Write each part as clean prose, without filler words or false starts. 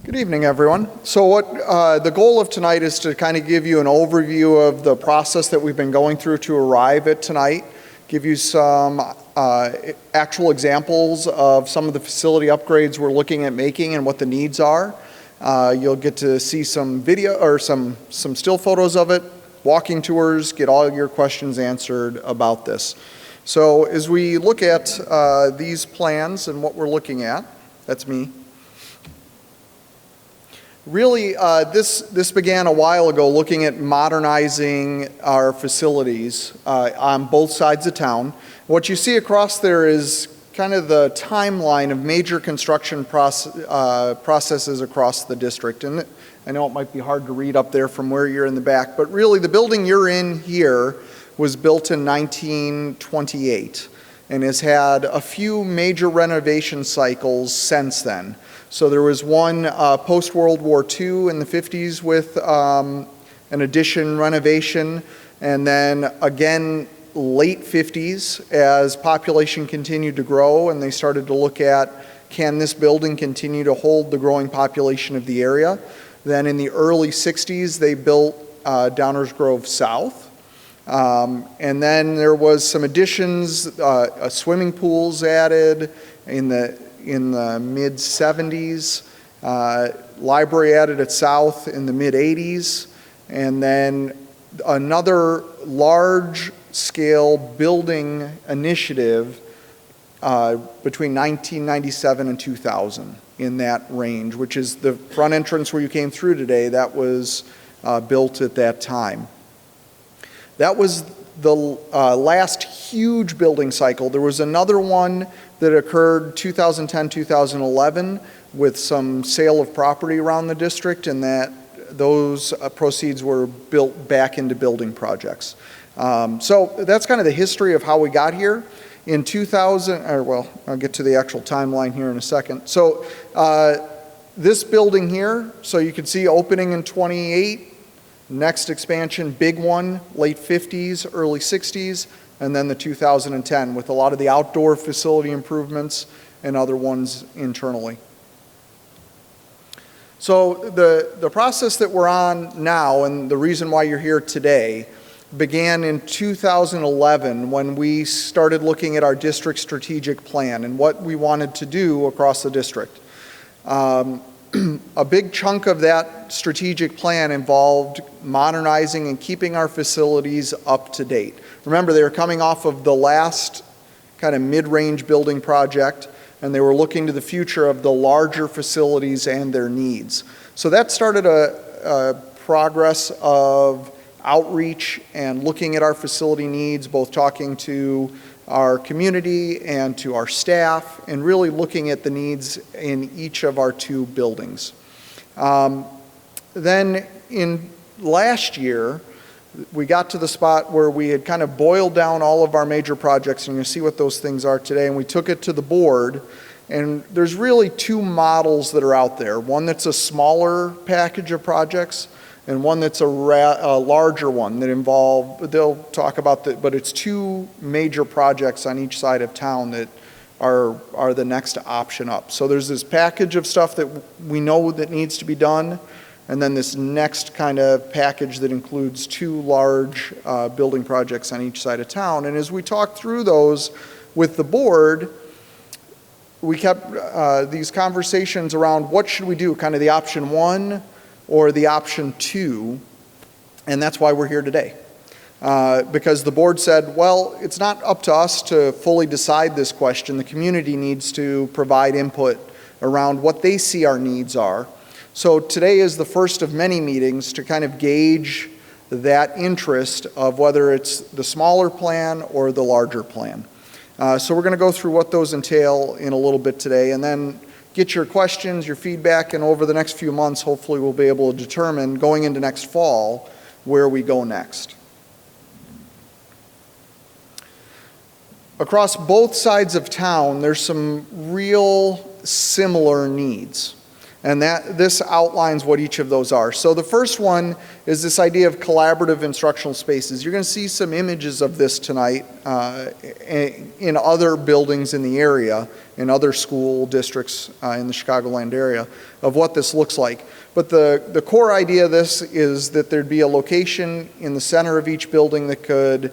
Good evening, everyone. So the goal of tonight is to kind of give you an overview of the process that we've been going through to arrive at tonight, give you some actual examples of some of the facility upgrades we're looking at making and what the needs are. You'll get to see some video or some still photos of it, walking tours, get all your questions answered about this. So as we look at these plans and what we're looking at, that's me. Really, this began a while ago looking at modernizing our facilities on both sides of town. What you see across there is kind of the timeline of major construction processes across the district. And I know it might be hard to read up there from where you're in the back, but really the building you're in here was built in 1928 and has had a few major renovation cycles since then. So there was one post-World War II in the 50s with an addition renovation, and then again late 50s as population continued to grow and they started to look at, can this building continue to hold the growing population of the area? Then in the early 60s they built Downers Grove South. And then there was some additions, a swimming pool's added in the mid 70s, library added at South in the mid 80s, and then another large scale building initiative between 1997 and 2000 in that range, which is the front entrance where you came through today. That was built at that time. That was the last huge building cycle. There was another one that occurred 2010-2011 with some sale of property around the district, and that those proceeds were built back into building projects. So that's kind of the history of how we got here. In 2000, I'll get to the actual timeline here in a second. So this building here, so you can see opening in 28, next expansion, big one, late 50s, early 60s, and then the 2010 with a lot of the outdoor facility improvements and other ones internally. So the process that we're on now and the reason why you're here today began in 2011 when we started looking at our district strategic plan and what we wanted to do across the district. A big chunk of that strategic plan involved modernizing and keeping our facilities up to date. Remember, they were coming off of the last kind of mid-range building project, and they were looking to the future of the larger facilities and their needs. So that started a progress of outreach and looking at our facility needs, both talking to our community and to our staff, and really looking at the needs in each of our two buildings. Then in last year, we got to the spot where we had kind of boiled down all of our major projects, and you'll see what those things are today, and we took it to the board, and there's really two models that are out there. One that's a smaller package of projects, and one that's a larger one that they'll talk about but it's two major projects on each side of town that are the next option up. So there's this package of stuff that we know that needs to be done, and then this next kind of package that includes two large building projects on each side of town. And as we talked through those with the board, we kept these conversations around what should we do, kind of the option one or the option two, and that's why we're here today. Because the board said, well, it's not up to us to fully decide this question. The community needs to provide input around what they see our needs are. So today is the first of many meetings to kind of gauge that interest of whether it's the smaller plan or the larger plan. So we're going to go through what those entail in a little bit today, and then get your questions, your feedback, and over the next few months, hopefully we'll be able to determine, going into next fall, where we go next. Across both sides of town, there's some real similar needs. And this outlines what each of those are. So the first one is this idea of collaborative instructional spaces. You're going to see some images of this tonight in other buildings in the area, in other school districts in the Chicagoland area, of what this looks like. But the core idea of this is that there'd be a location in the center of each building that could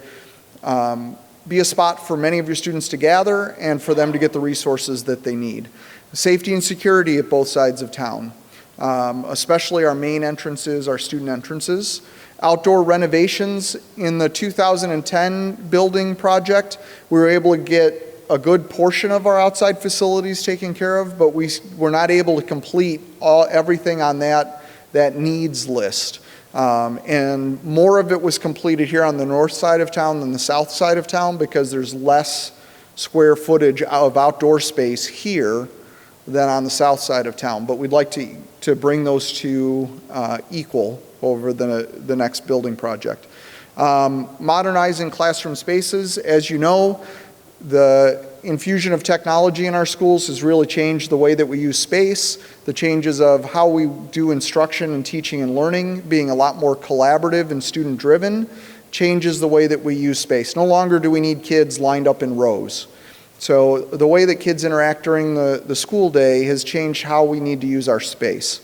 be a spot for many of your students to gather and for them to get the resources that they need. Safety and security at both sides of town, especially our main entrances, our student entrances. Outdoor renovations. In the 2010 building project, we were able to get a good portion of our outside facilities taken care of, but we were not able to complete everything on that needs list. And more of it was completed here on the north side of town than the south side of town because there's less square footage of outdoor space here than on the south side of town. But we'd like to bring those two equal over the next building project. Modernizing classroom spaces. As you know, the infusion of technology in our schools has really changed the way that we use space. The changes of how we do instruction and teaching and learning, being a lot more collaborative and student-driven, changes the way that we use space. No longer do we need kids lined up in rows. So the way that kids interact during the school day has changed how we need to use our space.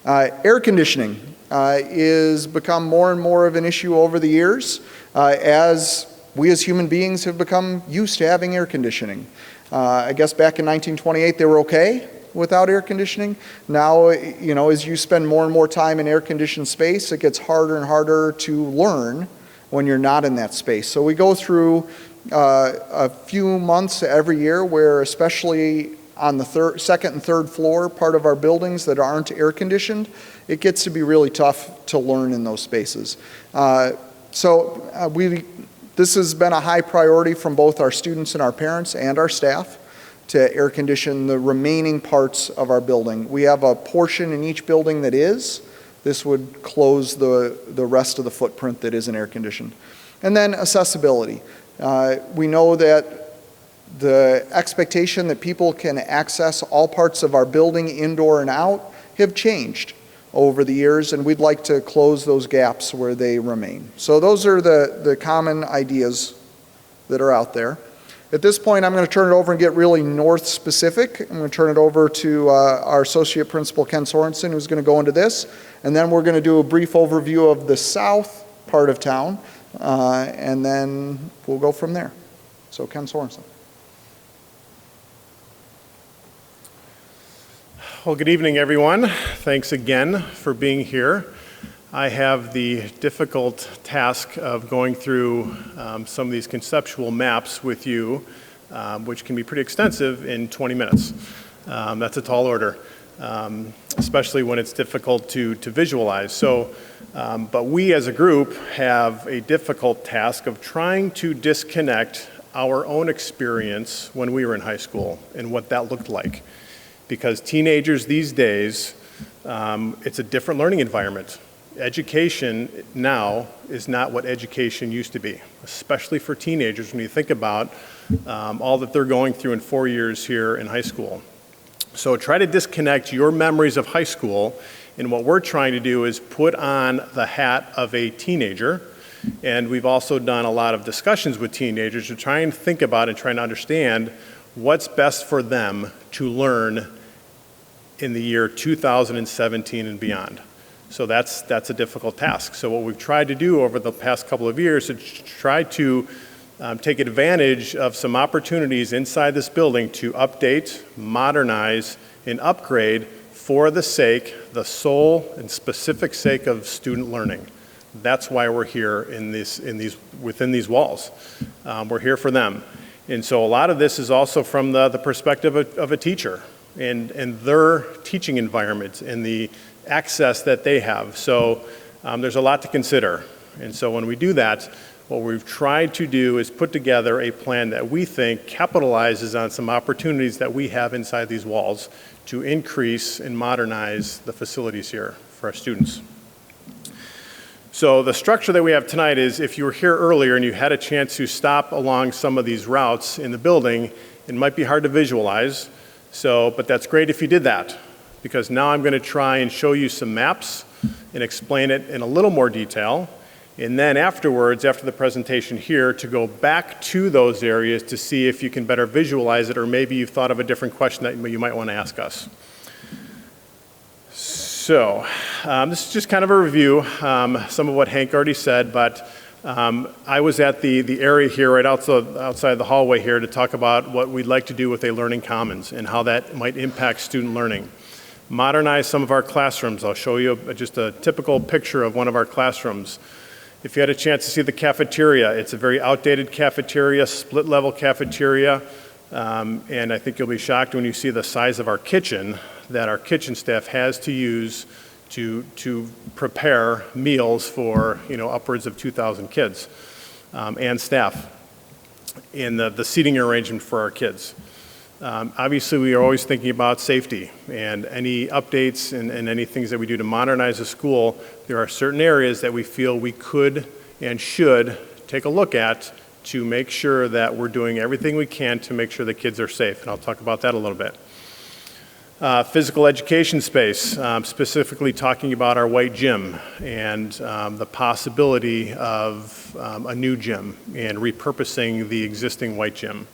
Air conditioning is become more and more of an issue over the years as we as human beings have become used to having air conditioning. I guess back in 1928 they were okay without air conditioning. Now, as you spend more and more time in air-conditioned space, it gets harder and harder to learn when you're not in that space. So we go through a few months every year where, especially on the second and third floor part of our buildings that aren't air conditioned, it gets to be really tough to learn in those spaces. This has been a high priority from both our students and our parents and our staff to air condition the remaining parts of our building. We have a portion in each building that is. This would close the rest of the footprint that isn't air conditioned. And then accessibility. We know that the expectation that people can access all parts of our building, indoor and out, have changed over the years, and we'd like to close those gaps where they remain. So those are the common ideas that are out there. At this point, I'm going to turn it over and get really north specific. I'm going to turn it over to our Associate Principal, Ken Sorensen, who's going to go into this, and then we're going to do a brief overview of the south part of town, and then we'll go from there. So Ken Sorensen. Well, good evening, everyone. Thanks again for being here. I have the difficult task of going through some of these conceptual maps with you, which can be pretty extensive in 20 minutes. That's a tall order, especially when it's difficult to visualize. But we as a group have a difficult task of trying to disconnect our own experience when we were in high school and what that looked like. Because teenagers these days, it's a different learning environment. Education now is not what education used to be, especially for teenagers when you think about all that they're going through in 4 years here in high school. So try to disconnect your memories of high school, and what we're trying to do is put on the hat of a teenager. And we've also done a lot of discussions with teenagers to try and think about and try to understand what's best for them to learn in the year 2017 and beyond. So that's a difficult task. So what we've tried to do over the past couple of years is try to take advantage of some opportunities inside this building to update, modernize, and upgrade for the sole and specific sake of student learning. That's why we're here within these walls. We're here for them. And so a lot of this is also from the perspective of a teacher and their teaching environment and the access that they have. So there's a lot to consider. And so when we do that, what we've tried to do is put together a plan that we think capitalizes on some opportunities that we have inside these walls to increase and modernize the facilities here for our students. So the structure that we have tonight is, if you were here earlier and you had a chance to stop along some of these routes in the building, it might be hard to visualize, but that's great if you did that. because now I'm going to try and show you some maps and explain it in a little more detail. And then afterwards, after the presentation here, to go back to those areas to see if you can better visualize it, or maybe you've thought of a different question that you might want to ask us. So this is just kind of a review, some of what Hank already said, but I was at the area here right outside the hallway here to talk about what we'd like to do with a learning commons and how that might impact student learning. Modernize some of our classrooms. I'll show you just a typical picture of one of our classrooms. If you had a chance to see the cafeteria, it's a very outdated cafeteria, split level cafeteria, and I think you'll be shocked when you see the size of our kitchen that our kitchen staff has to use to prepare meals for, upwards of 2,000 kids and staff, in the seating arrangement for our kids. Obviously, we are always thinking about safety, and any updates and any things that we do to modernize the school, there are certain areas that we feel we could and should take a look at to make sure that we're doing everything we can to make sure the kids are safe, and I'll talk about that a little bit. Physical education space, specifically talking about our white gym and the possibility of a new gym and repurposing the existing white gym.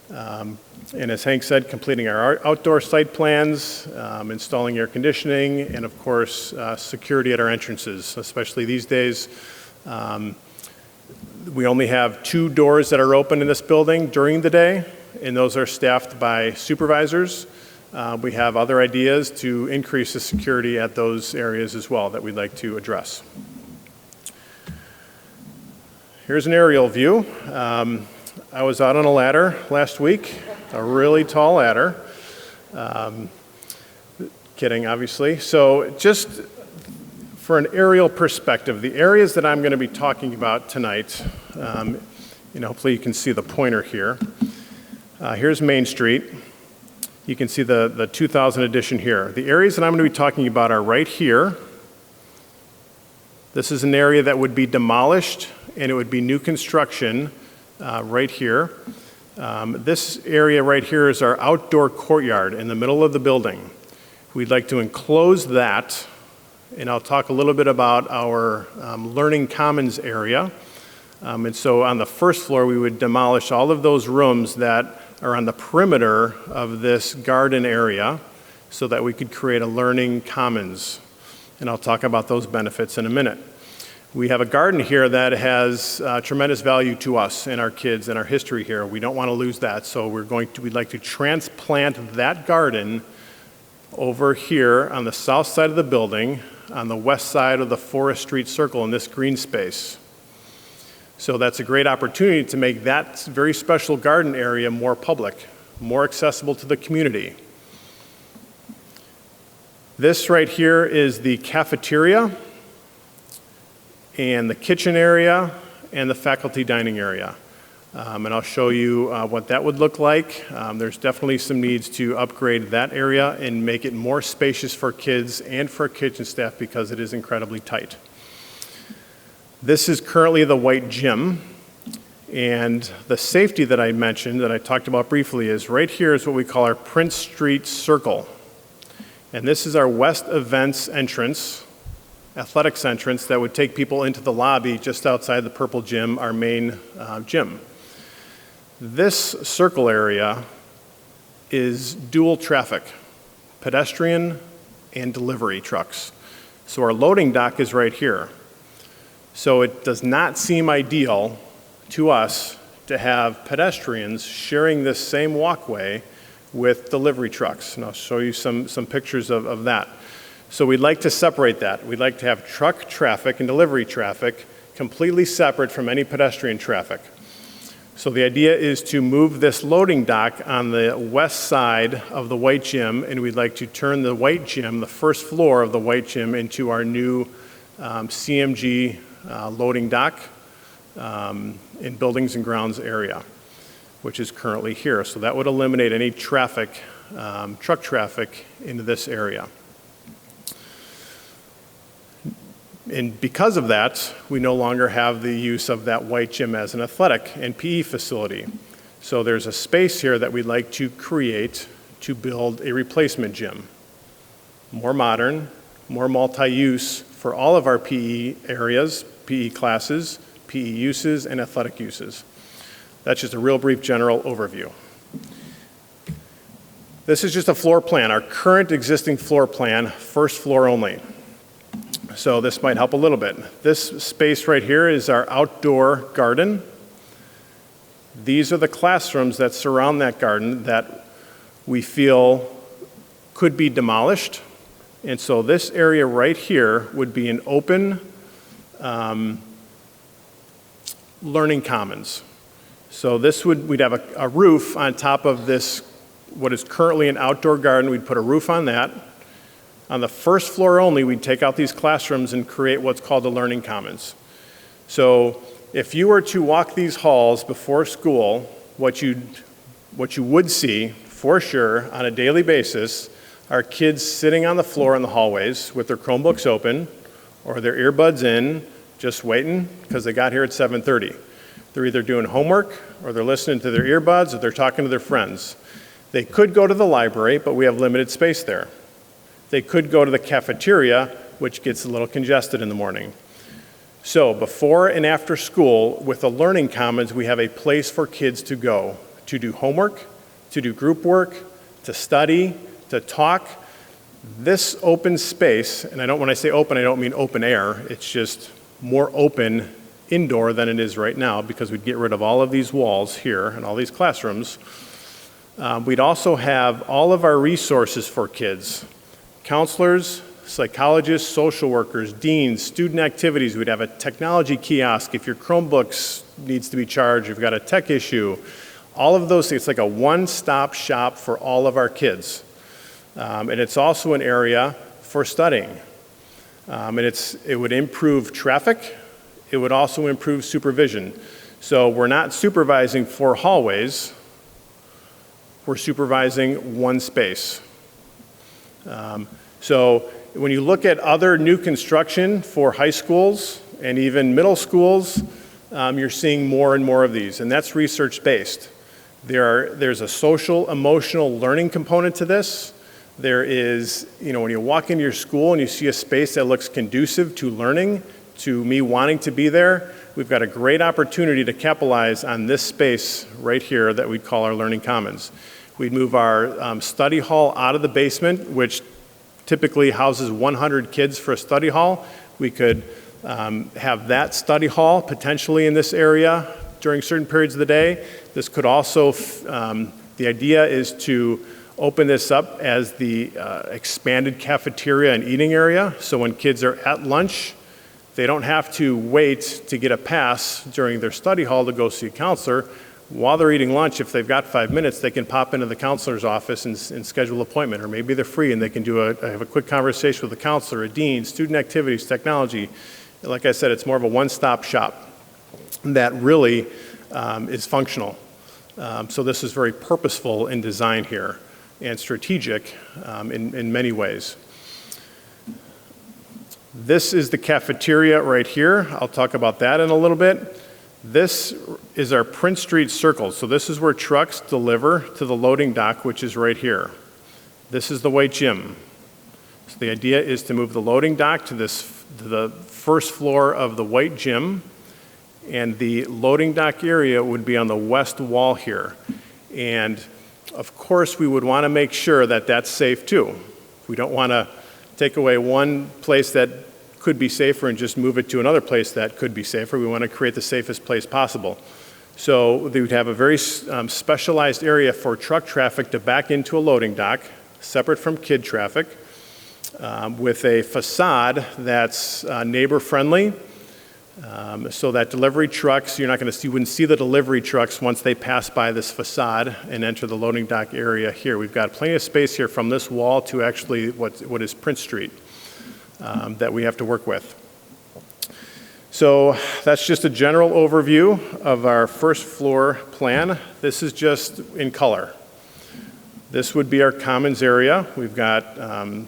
And as Hank said, completing our outdoor site plans, installing air conditioning, and of course, security at our entrances, especially these days. We only have 2 doors that are open in this building during the day, and those are staffed by supervisors. We have other ideas to increase the security at those areas as well that we'd like to address. Here's an aerial view. I was out on a ladder last week, a really tall ladder. Kidding, obviously. So just for an aerial perspective, the areas that I'm going to be talking about tonight, hopefully you can see the pointer here. Here's Main Street. You can see the 2000 edition here. The areas that I'm going to be talking about are right here. This is an area that would be demolished, and it would be new construction right here. This area right here is our outdoor courtyard in the middle of the building. We'd like to enclose that, and I'll talk a little bit about our learning commons area. And so on the first floor, we would demolish all of those rooms that are on the perimeter of this garden area so that we could create a learning commons. And I'll talk about those benefits in a minute. We have a garden here that has tremendous value to us and our kids and our history here. We don't want to lose that, so we'd like to transplant that garden over here on the south side of the building, on the west side of the Forest Street Circle in this green space. So that's a great opportunity to make that very special garden area more public, more accessible to the community. This right here is the cafeteria and the kitchen area and the faculty dining area. And I'll show you what that would look like. There's definitely some needs to upgrade that area and make it more spacious for kids and for kitchen staff because it is incredibly tight. This is currently the white gym, and the safety that I mentioned, that I talked about briefly, is right here is what we call our Prince Street Circle. And this is our west events entrance, athletics entrance, that would take people into the lobby just outside the purple gym, our main gym. This circle area is dual traffic, pedestrian and delivery trucks. So our loading dock is right here. So it does not seem ideal to us to have pedestrians sharing this same walkway with delivery trucks. And I'll show you some pictures of that. So we'd like to separate that. We'd like to have truck traffic and delivery traffic completely separate from any pedestrian traffic. So the idea is to move this loading dock on the west side of the white gym, and we'd like to turn the white gym, the first floor of the white gym, into our new CMG loading dock in buildings and grounds area, which is currently here. So that would eliminate any traffic, truck traffic into this area. And because of that, we no longer have the use of that white gym as an athletic and PE facility. So there's a space here that we'd like to create to build a replacement gym. more modern, more multi-use for all of our PE areas, PE classes, PE uses, and athletic uses. That's just a real brief general overview. This is just a floor plan, our current existing floor plan, first floor only. So this might help a little bit. This space right here is our outdoor garden. These are the classrooms that surround that garden that we feel could be demolished. And so this area right here would be an open learning commons. So we'd have a roof on top of this, what is currently an outdoor garden. We'd put a roof on that. On the first floor only, we'd take out these classrooms and create what's called the learning commons. So if you were to walk these halls before school, what you would see for sure on a daily basis are kids sitting on the floor in the hallways with their Chromebooks open or their earbuds in, just waiting because they got here at 7:30. They're either doing homework or they're listening to their earbuds or they're talking to their friends. They could go to the library, but we have limited space there. They could go to the cafeteria, which gets a little congested in the morning. So before and after school, with the Learning Commons, we have a place for kids to go, to do homework, to do group work, to study, to talk. This open space, and when I say open, I don't mean open air, it's just more open indoor than it is right now because we'd get rid of all of these walls here and all these classrooms. We'd also have all of our resources for kids. Counselors, psychologists, social workers, deans, student activities. We'd have a technology kiosk if your Chromebooks needs to be charged, you've got a tech issue. All of those things, it's like a one-stop shop for all of our kids. And it's also an area for studying. And it would improve traffic. It would also improve supervision. So we're not supervising 4 hallways. We're supervising one space. So when you look at other new construction for high schools and even middle schools, you're seeing more and more of these, and that's research-based. There's a social, emotional learning component to this. There is, when you walk into your school and you see a space that looks conducive to learning, to me wanting to be there, we've got a great opportunity to capitalize on this space right here that we call our Learning Commons. We'd move our study hall out of the basement, which typically houses 100 kids for a study hall. We could have that study hall potentially in this area during certain periods of the day. This could also, the idea is to open this up as the expanded cafeteria and eating area. So when kids are at lunch, they don't have to wait to get a pass during their study hall to go see a counselor. While they're eating lunch, if they've got 5 minutes, they can pop into the counselor's office and schedule an appointment, or maybe they're free and they can have a quick conversation with a counselor, a dean, student activities, technology. Like I said, it's more of a one-stop shop that really is functional. So this is very purposeful in design here and strategic in many ways. This is the cafeteria right here. I'll talk about that in a little bit. This is our Prince Street Circle. So this is where trucks deliver to the loading dock, which is right here. This is the white gym. So the idea is to move the loading dock to the first floor of the white gym, and the loading dock area would be on the west wall here. And of course, we would want to make sure that that's safe too. We don't want to take away one place that could be safer and just move it to another place that could be safer. We want to create the safest place possible. So they would have a very specialized area for truck traffic to back into a loading dock, separate from kid traffic, with a facade that's neighbor-friendly, so that delivery trucks, you wouldn't see the delivery trucks once they pass by this facade and enter the loading dock area here. We've got plenty of space here from this wall to actually what is Prince Street that we have to work with. So that's just a general overview of our first floor plan. This is just in color. This would be our commons area. We've got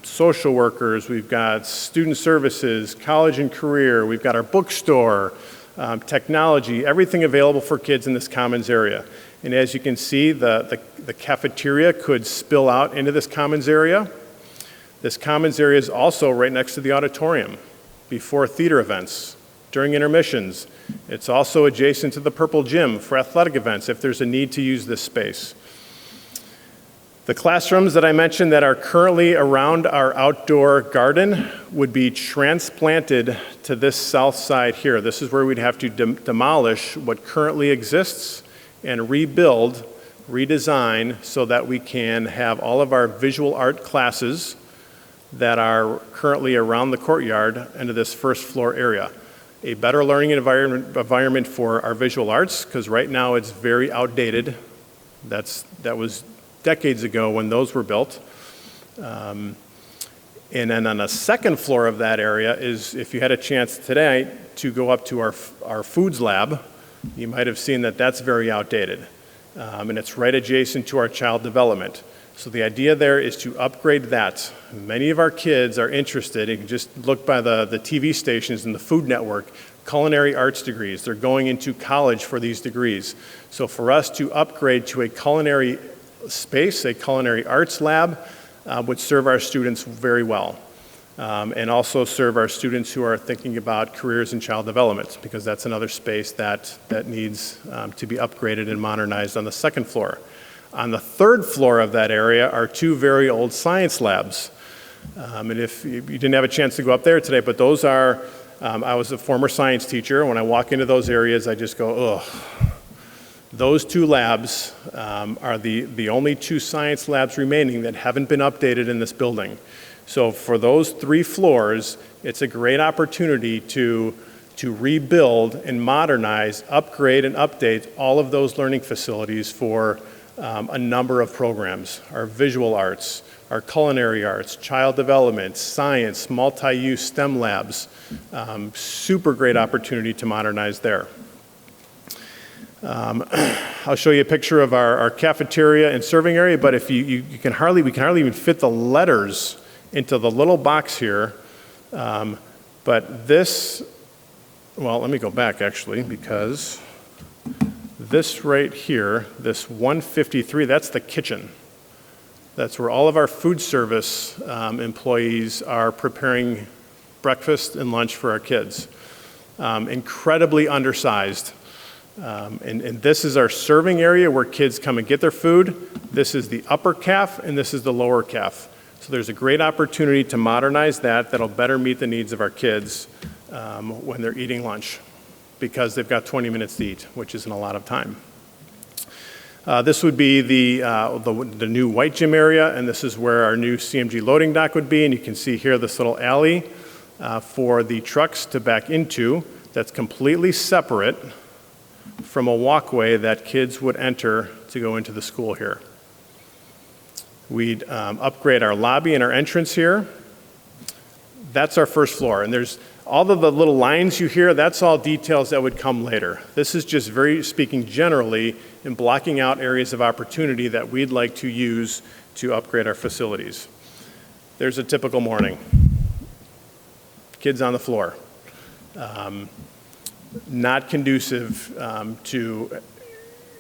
social workers, we've got student services, college and career, we've got our bookstore, technology, everything available for kids in this commons area. And as you can see, the cafeteria could spill out into this commons area. This commons area is also right next to the auditorium, before theater events, during intermissions. It's also adjacent to the purple gym for athletic events if there's a need to use this space. The classrooms that I mentioned that are currently around our outdoor garden would be transplanted to this south side here. This is where we'd have to demolish what currently exists and rebuild, redesign, so that we can have all of our visual art classes that are currently around the courtyard into this first floor area. A better learning environment for our visual arts, because right now it's very outdated. That was decades ago when those were built. And then on the second floor of that area is, if you had a chance today to go up to our foods lab, you might have seen that that's very outdated. And it's right adjacent to our child development. So the idea there is to upgrade that. Many of our kids are interested, you can just look by the TV stations and the Food Network, culinary arts degrees. They're going into college for these degrees. So for us to upgrade to a culinary space, a culinary arts lab, would serve our students very well. And also serve our students who are thinking about careers in child development, because that's another space that needs to be upgraded and modernized on the second floor. On the third floor of that area are two very old science labs. And if you didn't have a chance to go up there today, but those are, I was a former science teacher. When I walk into those areas, I just go, ugh. Those two labs are the only two science labs remaining that haven't been updated in this building. So for those 3 floors, it's a great opportunity to rebuild and modernize, upgrade and update all of those learning facilities for a number of programs: our visual arts, our culinary arts, child development, science, multi-use STEM labs. Super great opportunity to modernize there. I'll show you a picture of our cafeteria and serving area, but if we can hardly even fit the letters into the little box here. But this, well, let me go back actually, because this right here, this 153, that's the kitchen. That's where all of our food service employees are preparing breakfast and lunch for our kids. Incredibly undersized. And this is our serving area where kids come and get their food. This is the upper calf, and this is the lower calf. So there's a great opportunity to modernize that. That'll better meet the needs of our kids when they're eating lunch, because they've got 20 minutes to eat, which isn't a lot of time. This would be the new white gym area, and this is where our new CMG loading dock would be. And you can see here this little alley for the trucks to back into that's completely separate from a walkway that kids would enter to go into the school here. We'd upgrade our lobby and our entrance here. That's our first floor, and there's all of the little lines you hear, that's all details that would come later. This is just very speaking generally and blocking out areas of opportunity that we'd like to use to upgrade our facilities. There's a typical morning. Kids on the floor. Not conducive to,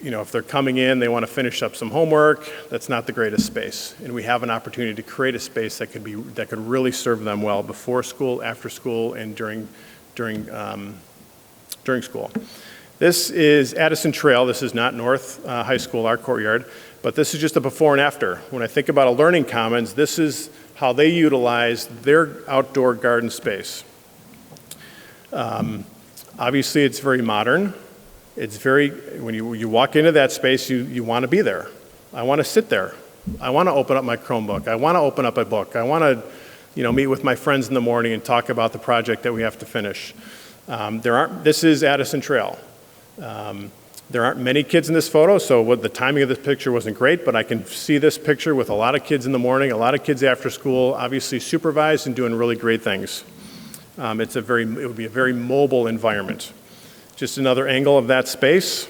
if they're coming in, they want to finish up some homework, that's not the greatest space. And we have an opportunity to create a space that could really serve them well before school, after school, and during school. This is Addison Trail. This is not North High School, our courtyard, but this is just a before and after. When I think about a learning commons, this is how they utilize their outdoor garden space. Obviously, it's very modern. It's when you walk into that space, you want to be there. I want to sit there. I want to open up my Chromebook. I want to open up a book. I want to, meet with my friends in the morning and talk about the project that we have to finish. This is Addison Trail. There aren't many kids in this photo, so the timing of this picture wasn't great, but I can see this picture with a lot of kids in the morning, a lot of kids after school, obviously supervised and doing really great things. It would be a very mobile environment. Just another angle of that space.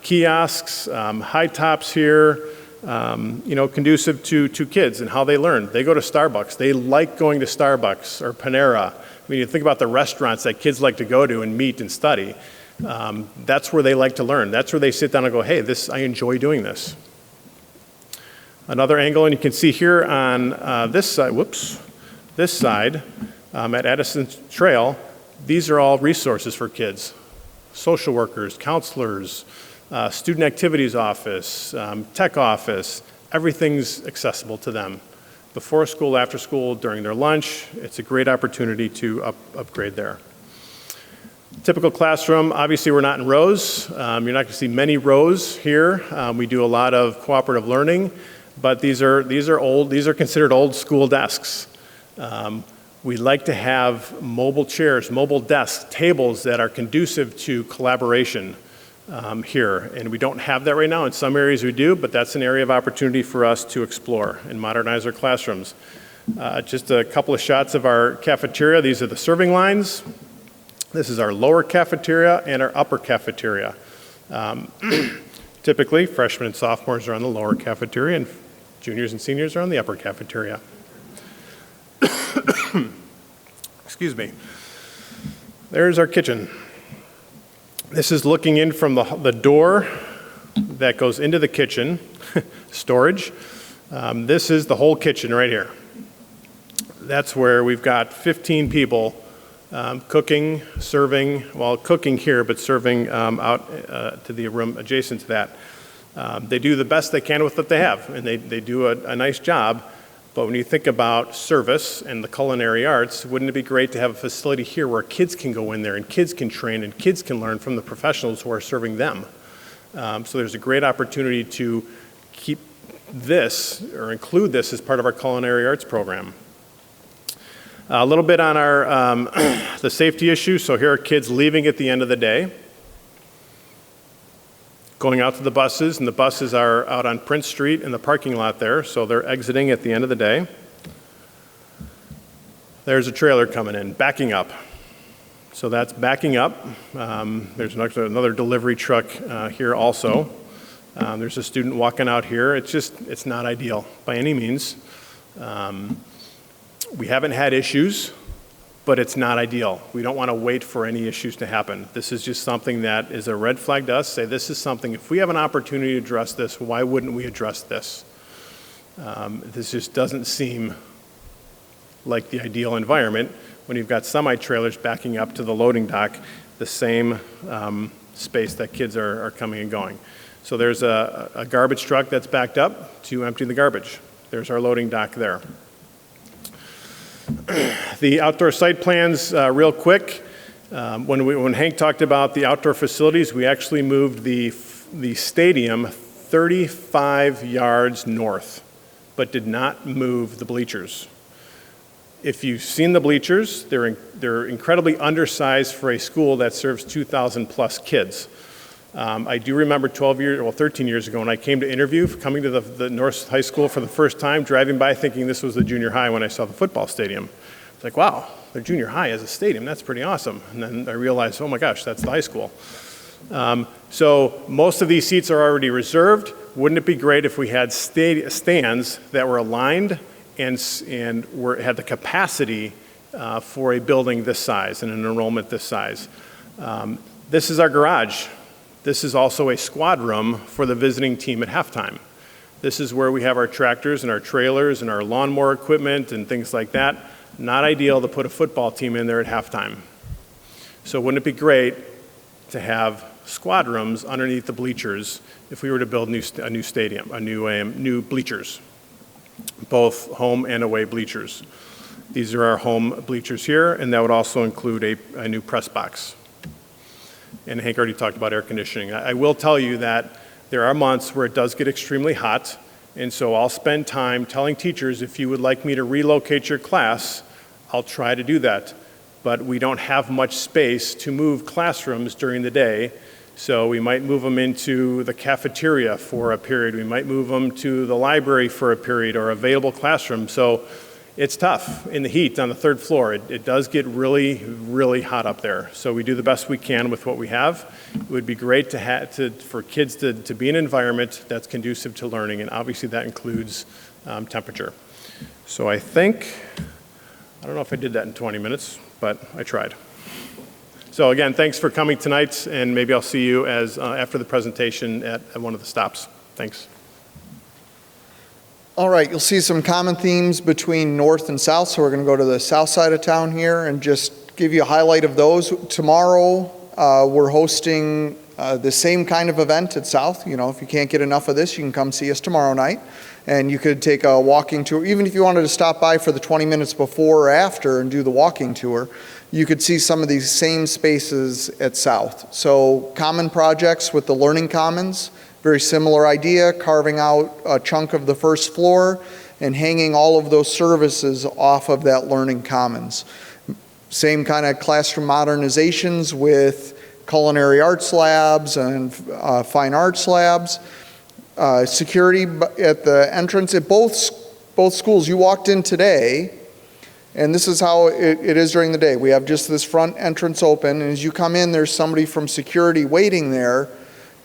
Kiosks, high tops here, conducive to kids and how they learn. They go to Starbucks. They like going to Starbucks or Panera. When you think about the restaurants that kids like to go to and meet and study, that's where they like to learn. That's where they sit down and go, hey, I enjoy doing this. Another angle, and you can see here on this side at Addison Trail, these are all resources for kids. Social workers, counselors, student activities office, tech office, everything's accessible to them. Before school, after school, during their lunch, it's a great opportunity to upgrade there. Typical classroom, obviously we're not in rows. You're not going to see many rows here. We do a lot of cooperative learning, but these are considered old school desks. We like to have mobile chairs, mobile desks, tables that are conducive to collaboration here. And we don't have that right now. In some areas we do, but that's an area of opportunity for us to explore and modernize our classrooms. Just a couple of shots of our cafeteria. These are the serving lines. This is our lower cafeteria and our upper cafeteria. Typically, freshmen and sophomores are on the lower cafeteria, and juniors and seniors are on the upper cafeteria. Excuse me. There's our kitchen. This is looking in from the door that goes into the kitchen, storage. This is the whole kitchen right here. That's where we've got 15 people cooking, serving, well, cooking here, but serving out to the room adjacent to that. They do the best they can with what they have, and they do a nice job. But when you think about service and the culinary arts, wouldn't it be great to have a facility here where kids can go in there and kids can train and kids can learn from the professionals who are serving them? So there's a great opportunity to keep this or include this as part of our culinary arts program. A little bit on our the safety issue. So here are kids leaving at the end of the day, going out to the buses, and the buses are out on Prince Street in the parking lot there, so they're exiting at the end of the day. There's a trailer coming in, backing up. So that's backing up. There's another delivery truck here also. There's a student walking out here. It's not ideal by any means. We haven't had issues, but it's not ideal. We don't want to wait for any issues to happen. This is just something that is a red flag to us. Say this is something, if we have an opportunity to address this, why wouldn't we address this? This just doesn't seem like the ideal environment when you've got semi-trailers backing up to the loading dock, the same space that kids are coming and going. So there's a garbage truck that's backed up to empty the garbage. There's our loading dock there. The outdoor site plans, real quick. When Hank talked about the outdoor facilities, we actually moved the stadium 35 yards north, but did not move the bleachers. If you've seen the bleachers, they're incredibly undersized for a school that serves 2,000 plus kids. I do remember 13 years ago when I came to interview, coming to the North High School for the first time, driving by thinking this was the junior high when I saw the football stadium. It's like, wow, their junior high has a stadium, that's pretty awesome. And then I realized, oh my gosh, that's the high school. So most of these seats are already reserved. Wouldn't it be great if we had stands that were aligned and had the capacity for a building this size and an enrollment this size? This is our garage. This is also a squad room for the visiting team at halftime. This is where we have our tractors and our trailers and our lawnmower equipment and things like that. Not ideal to put a football team in there at halftime. So wouldn't it be great to have squad rooms underneath the bleachers if we were to build a new stadium, new bleachers, both home and away bleachers. These are our home bleachers here, and that would also include a new press box. And Hank already talked about air conditioning. I will tell you that there are months where it does get extremely hot, and so I'll spend time telling teachers, if you would like me to relocate your class, I'll try to do that. But we don't have much space to move classrooms during the day, so we might move them into the cafeteria for a period. We might move them to the library for a period or available classroom. So it's tough in the heat on the third floor. It does get really, really hot up there. So we do the best we can with what we have. It would be great for kids to be in an environment that's conducive to learning, and obviously that includes temperature. So I don't know if I did that in 20 minutes, but I tried. So again, thanks for coming tonight, and maybe I'll see you after the presentation at one of the stops. Thanks. All right, you'll see some common themes between north and south, so we're going to go to the south side of town here and just give you a highlight of those. Tomorrow, we're hosting the same kind of event at South. You know, if you can't get enough of this, you can come see us tomorrow night. And you could take a walking tour. Even if you wanted to stop by for the 20 minutes before or after and do the walking tour, you could see some of these same spaces at South. So common projects with the Learning Commons, very similar idea, carving out a chunk of the first floor and hanging all of those services off of that Learning Commons. Same kind of classroom modernizations with culinary arts labs and fine arts labs. Security at the entrance at both schools. You walked in today, and this is how it is during the day. We have just this front entrance open, and as you come in, there's somebody from security waiting there,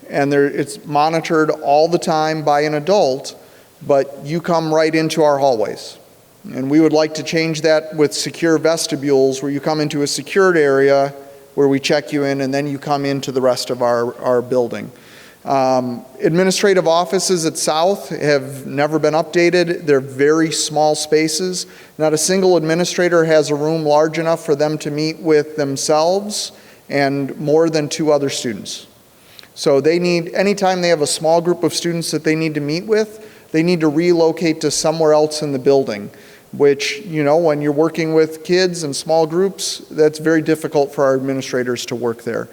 and it's monitored all the time by an adult, but you come right into our hallways. And we would like to change that with secure vestibules, where you come into a secured area where we check you in, and then you come into the rest of our building. Administrative offices at South have never been updated. They're very small spaces. Not a single administrator has a room large enough for them to meet with themselves and more than 2 other students. So they need, anytime they have a small group of students that they need to meet with, they need to relocate to somewhere else in the building, which, you know, when you're working with kids in small groups, that's very difficult for our administrators to work there.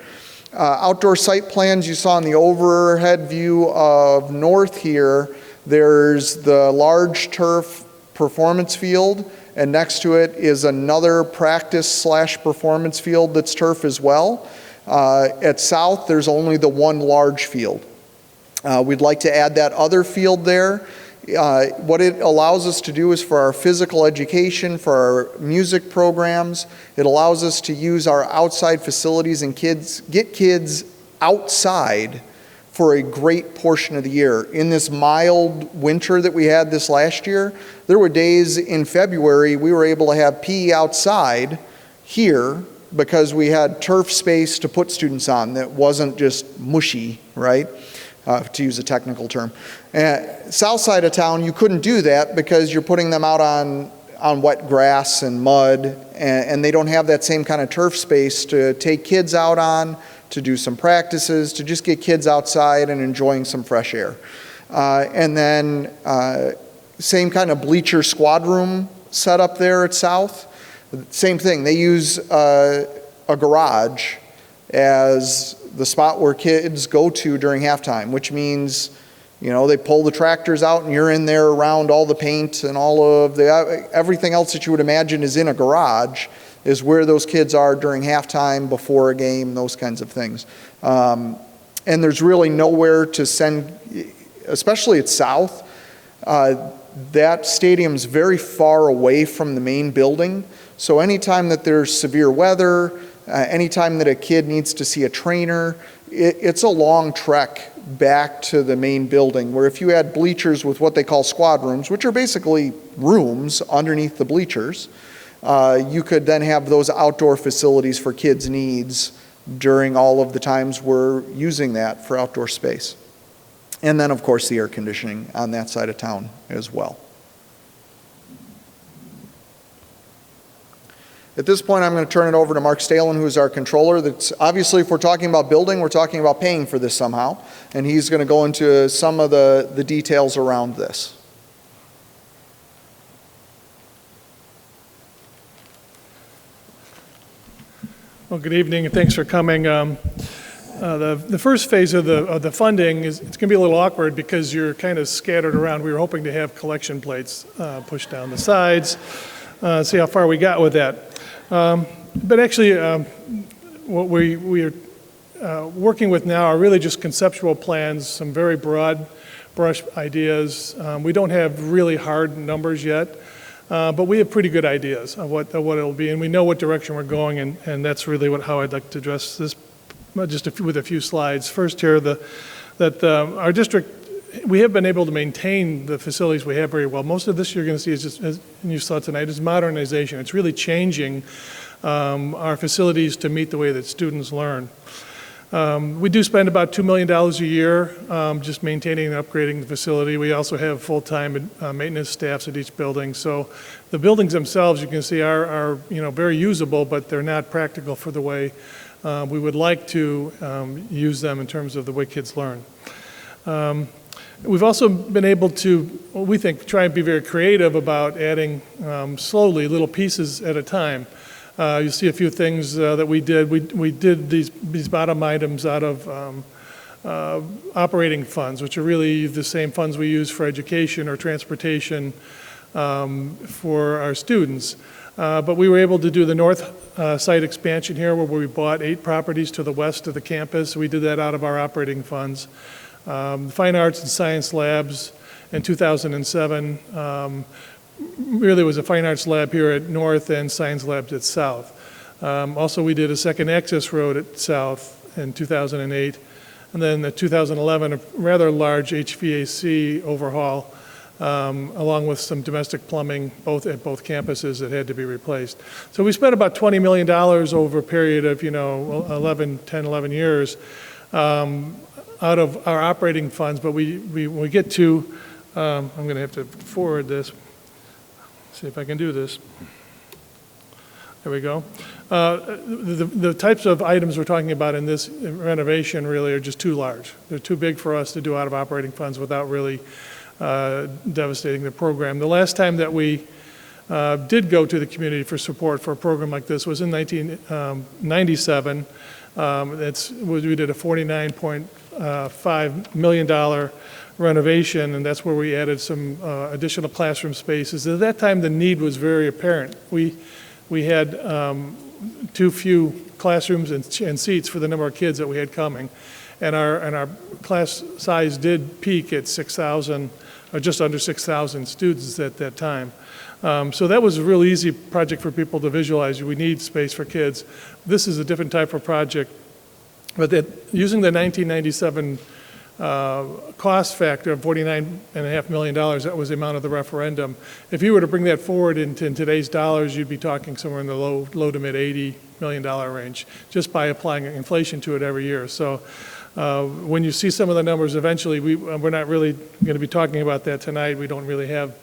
Outdoor site plans you saw in the overhead view of north here. There's the large turf performance field, and next to it is another practice/performance field that's turf as well. At South, there's only the one large field. We'd like to add that other field there. What it allows us to do is for our physical education, for our music programs, it allows us to use our outside facilities and get kids outside for a great portion of the year. In this mild winter that we had this last year, there were days in February we were able to have PE outside here because we had turf space to put students on that wasn't just mushy, right? To use a technical term. South side of town, you couldn't do that because you're putting them out on wet grass and mud, and they don't have that same kind of turf space to take kids out on, to do some practices, to just get kids outside and enjoying some fresh air. And then same kind of bleacher squad room setup there at South. Same thing, they use a garage as the spot where kids go to during halftime, which means, you know, they pull the tractors out and you're in there around all the paint and all of everything else that you would imagine is in a garage is where those kids are during halftime, before a game, those kinds of things. And there's really nowhere to send, especially at South. That stadium's very far away from the main building. So anytime that there's severe weather, anytime that a kid needs to see a trainer, it's a long trek back to the main building, where if you had bleachers with what they call squad rooms, which are basically rooms underneath the bleachers, you could then have those outdoor facilities for kids' needs during all of the times we're using that for outdoor space. And then, of course, the air conditioning on that side of town as well. At this point, I'm going to turn it over to Mark Stalen, who is our controller. That's obviously, if we're talking about building, we're talking about paying for this somehow. And he's going to go into some of the details around this. Well, good evening, and thanks for coming. The first phase of the funding it's going to be a little awkward because you're kind of scattered around. We were hoping to have collection plates pushed down the sides, see how far we got with that. But actually, what we are working with now are really just conceptual plans, some very broad brush ideas. We don't have really hard numbers yet, but we have pretty good ideas of what it'll be, and we know what direction we're going, and that's really how I'd like to address this, just with a few slides. First here, our district, we have been able to maintain the facilities we have very well. Most of this you're going to see is just, as you saw tonight, is modernization. It's really changing our facilities to meet the way that students learn. We do spend about $2 million a year just maintaining and upgrading the facility. We also have full-time maintenance staffs at each building. So the buildings themselves, you can see, are very usable, but they're not practical for the way we would like to use them in terms of the way kids learn. We've also been able to, we think, try and be very creative about adding slowly little pieces at a time. You see a few things that we did. We did these bottom items out of operating funds, which are really the same funds we use for education or transportation for our students. But we were able to do the north site expansion here, where we bought 8 properties to the west of the campus. We did that out of our operating funds. The Fine Arts and Science Labs in 2007 really was a fine arts lab here at North and science labs at South. Also, we did a second access road at South in 2008. And then in 2011, a rather large HVAC overhaul, along with some domestic plumbing at both campuses that had to be replaced. So we spent about $20 million over a period of 11 years out of our operating funds. But we get to, I'm going to have to forward this. See if I can do this. There we go. The types of items we're talking about in this renovation really are just too large. They're too big for us to do out of operating funds without really devastating the program. The last time that we did go to the community for support for a program like this was in 1997. We did a $49.5 million renovation, and that's where we added some additional classroom spaces. At that time, the need was very apparent. We had too few classrooms and seats for the number of kids that we had coming, and our class size did peak at 6,000, or just under 6,000 students at that time. So that was a real easy project for people to visualize. We need space for kids. This is a different type of project, but using the 1997 cost factor of $49.5 million, that was the amount of the referendum. If you were to bring that forward in today's dollars, you'd be talking somewhere in the low to mid $80 million range, just by applying inflation to it every year. So when you see some of the numbers eventually, we're not really going to be talking about that tonight. We don't really have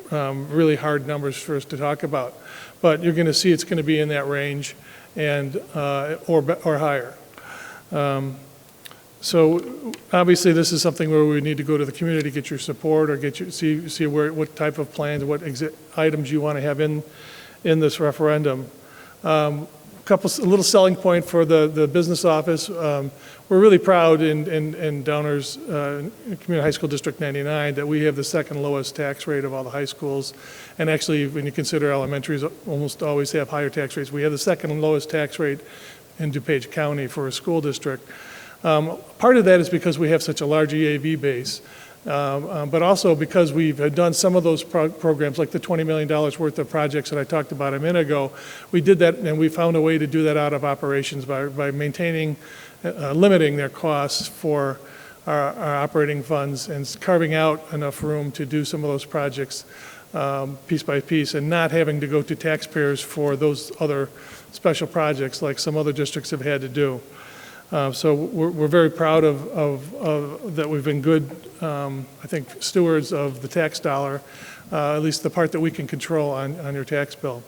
really hard numbers for us to talk about. But you're going to see it's going to be in that range and or higher. So obviously this is something where we need to go to the community, get your support, or see what type of plans, what items you want to have in this referendum. A little selling point for the business office. We're really proud in Downers Community High School District 99 that we have the second lowest tax rate of all the high schools. And actually, when you consider elementaries almost always have higher tax rates, we have the second lowest tax rate in DuPage County for a school district. Part of that is because we have such a large EAV base, but also because we've done some of those programs, like the $20 million worth of projects that I talked about a minute ago. We did that, and we found a way to do that out of operations by maintaining, limiting their costs for our operating funds and carving out enough room to do some of those projects piece by piece, and not having to go to taxpayers for those other special projects like some other districts have had to do. So we're very proud of that. We've been good, I think, stewards of the tax dollar, at least the part that we can control on your tax bill.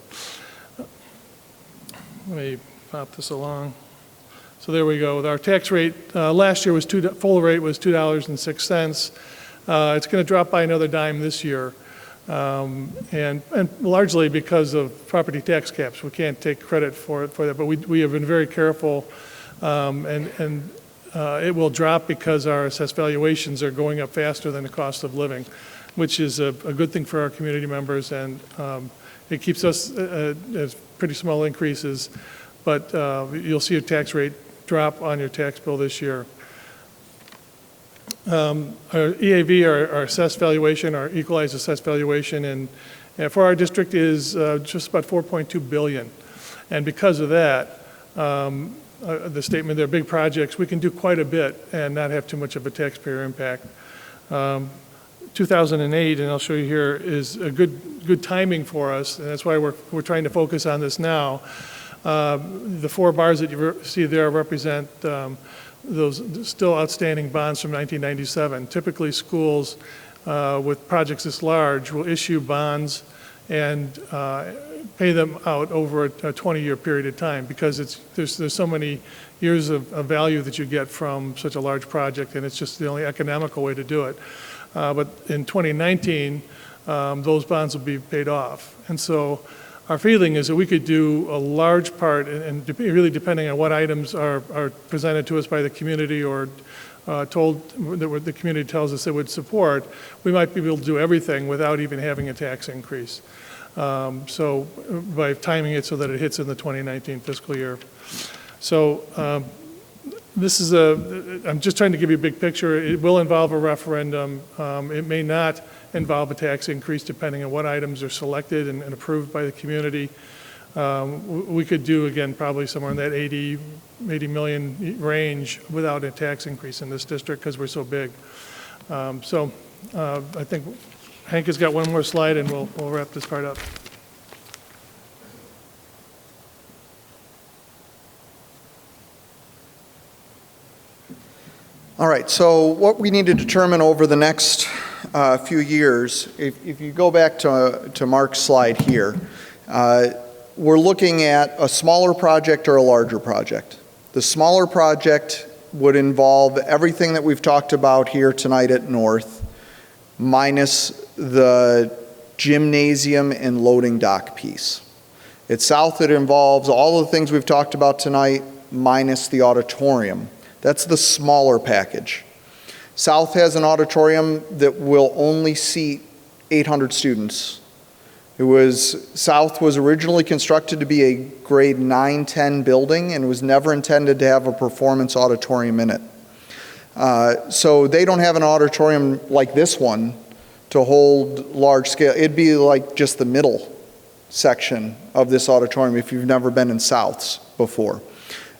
Let me pop this along. So there we go. Our tax rate last year was full rate was $2.06. It's going to drop by another dime this year, and largely because of property tax caps. We can't take credit for that, but we have been very careful. And it will drop because our assessed valuations are going up faster than the cost of living, which is a good thing for our community members, and it keeps us at pretty small increases, but you'll see a tax rate drop on your tax bill this year. Our EAV, our assessed valuation, our equalized assessed valuation, and for our district is just about $4.2 billion, and because of that, the statement there, big projects, we can do quite a bit and not have too much of a taxpayer impact. 2008, and I'll show you here, is a good timing for us, and that's why we're trying to focus on this now. The 4 bars that you see there represent those still outstanding bonds from 1997. Typically, schools with projects this large will issue bonds and pay them out over a 20-year period of time because there's so many years of value that you get from such a large project, and it's just the only economical way to do it. But in 2019, those bonds will be paid off. And so our feeling is that we could do a large part, and really depending on what items are presented to us by the community or told that the community tells us it would support, we might be able to do everything without even having a tax increase. So by timing it so that it hits in the 2019 fiscal year. So this is I'm just trying to give you a big picture. It will involve a referendum. It may not involve a tax increase depending on what items are selected and approved by the community. We could do, again, probably somewhere in that 80 million range without a tax increase in this district because we're so big. So I think Hank has got one more slide and we'll wrap this part up. All right, so what we need to determine over the next few years, if you go back to Mark's slide here, we're looking at a smaller project or a larger project. The smaller project would involve everything that we've talked about here tonight at North, minus the gymnasium and loading dock piece. At South, it involves all the things we've talked about tonight, minus the auditorium. That's the smaller package. South has an auditorium that will only seat 800 students. South was originally constructed to be a grade 9-10 building and was never intended to have a performance auditorium in it. So they don't have an auditorium like this one to hold large scale. It'd be like just the middle section of this auditorium if you've never been in South's before.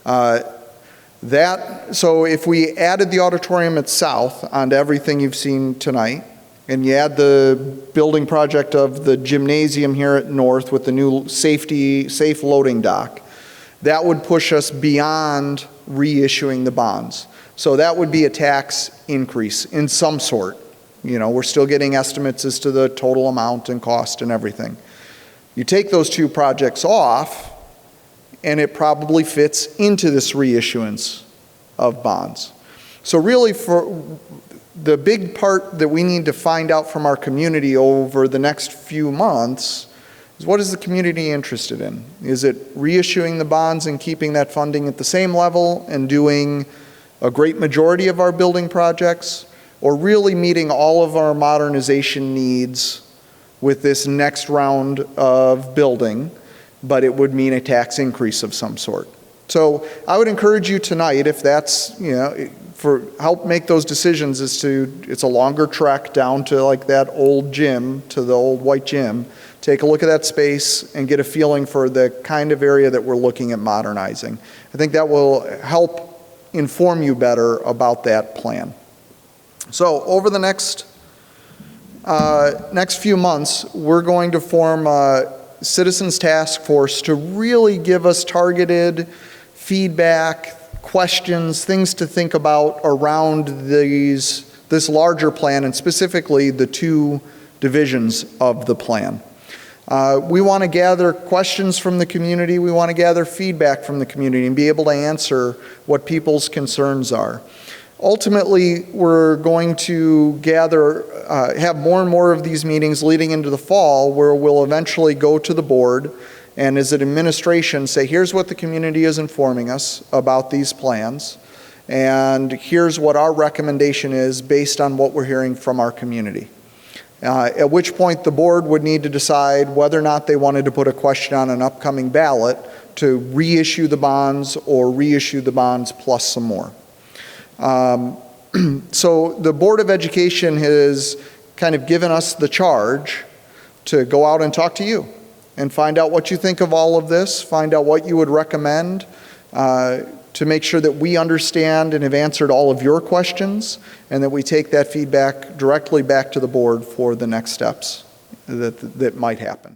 So if we added the auditorium at South onto everything you've seen tonight, and you add the building project of the gymnasium here at North with the new safe loading dock, that would push us beyond reissuing the bonds. So that would be a tax increase in some sort. You know, we're still getting estimates as to the total amount and cost and everything. You take those two projects off, and it probably fits into this reissuance of bonds. So really, for the big part that we need to find out from our community over the next few months is, what is the community interested in? Is it reissuing the bonds and keeping that funding at the same level and doing a great majority of our building projects, or really meeting all of our modernization needs with this next round of building, but it would mean a tax increase of some sort? So I would encourage you tonight, if that's, for help make those decisions, it's a longer trek down to like that old gym, to the old white gym. Take a look at that space and get a feeling for the kind of area that we're looking at modernizing. I think that will help inform you better about that plan. So over the next few months, we're going to form Citizens Task Force to really give us targeted feedback, questions, things to think about around this larger plan, and specifically the two divisions of the plan. We want to gather questions from the community. We want to gather feedback from the community and be able to answer what people's concerns are. Ultimately, we're going to have more and more of these meetings leading into the fall, where we'll eventually go to the board and as an administration say, here's what the community is informing us about these plans, and here's what our recommendation is based on what we're hearing from our community. At which point the board would need to decide whether or not they wanted to put a question on an upcoming ballot to reissue the bonds or reissue the bonds plus some more. So the Board of Education has kind of given us the charge to go out and talk to you and find out what you think of all of this, find out what you would recommend to make sure that we understand and have answered all of your questions, and that we take that feedback directly back to the board for the next steps that might happen.